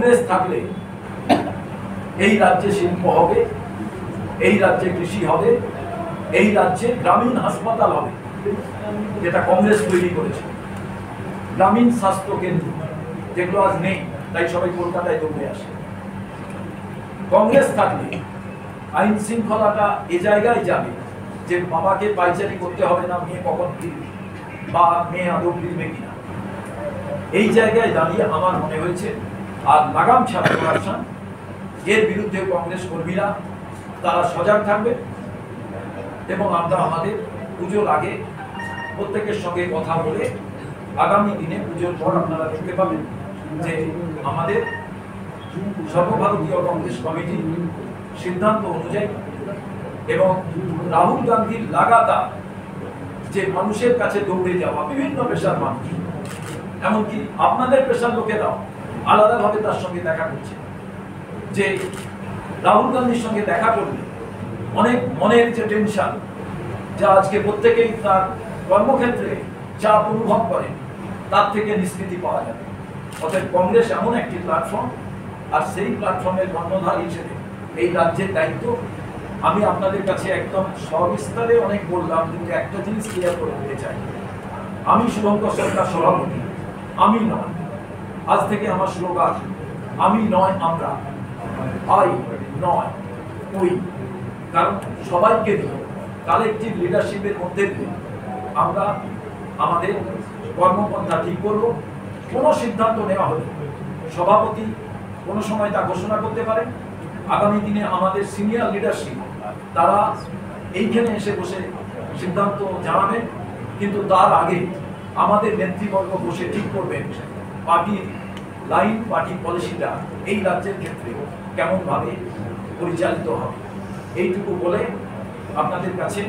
কংগ্রেস থাকলে এই রাজ্যে শিল্প হবে, এই রাজ্যে কৃষি হবে, এই রাজ্যে গ্রামীণ হাসপাতাল হবে, যেটা কংগ্রেস তৈরি করেছে, গ্রামীণ স্বাস্থ্য কেন্দ্র যেগুলো আজ নেই, তাই সবাই কলকাতায় দৌড়ে আসে। কংগ্রেস থাকলে আইন শৃঙ্খলাটা এ জায়গায় যাবে যে বাবাকে পাইচারি করতে হবে না, মেয়ে কখন ফিরবে বা মেয়ে আদৌ ফিরবে কিনা। এই জায়গায় দাঁড়িয়ে আমার মনে হয়েছে আর লাগাম ছাড়া করাপশন এর বিরুদ্ধে কংগ্রেস কর্মীরা তারা সজাগ থাকবে এবং আমরা আমাদের পুজোর আগে প্রত্যেকের সঙ্গে কথা বলে আগামী দিনে পুজোর পর আপনারা দেখতে পাবেন যে আমাদের সর্বভারতীয় কংগ্রেস কমিটি সিদ্ধান্ত অনুযায়ী এবং রাহুল গান্ধীর লাগাতার যে মানুষের কাছে দৌড়ে যাওয়া, বিভিন্ন পেশার মানুষ, এমনকি আপনাদের পেশার লোকেরাও আলাদাভাবে তার সঙ্গে দেখা করছে, যে রাহুল গান্ধীর সঙ্গে দেখা করলে অনেক মনের যে টেনশন, যা আজকে প্রত্যেকেই তার কর্মক্ষেত্রে চাপ অনুভব করে, তার থেকে নিষ্কৃতি পাওয়া যাবে। অর্থাৎ কংগ্রেস এমন একটি প্ল্যাটফর্ম, আর সেই প্ল্যাটফর্মের কর্ণধার হিসেবে এই রাজ্যের দায়িত্ব আমি আপনাদের কাছে একদম সবিস্তারে অনেক বললাম, কিন্তু একটা জিনিস ক্লিয়ার করে দিতে চাই। আমি শুভঙ্কর সরকার সভাপতি, আমি নয়, আজ থেকে আমার স্লোগান আমি নয় আমরা, আই নয় উই। কারণ সবাইকে দিয়ে কালেকটিভ লিডারশিপের মধ্যে দিয়ে আমরা আমাদের কর্মপন্থা ঠিক করব। কোনো সিদ্ধান্ত নেওয়া হলে সভাপতি কোনো সময় তা ঘোষণা করতে পারে, আগামী দিনে আমাদের সিনিয়র লিডারশিপ তারা এইখানে এসে বসে সিদ্ধান্ত জানাবে, কিন্তু তার আগে আমাদের নেতৃবর্গ বসে ঠিক করবেন পার্টির লাইন, পার্টি পলিসিটা এই রাজ্যের ক্ষেত্রে কেমনভাবে পরিচালিত হবে। এইটুকু বলে আপনাদের কাছে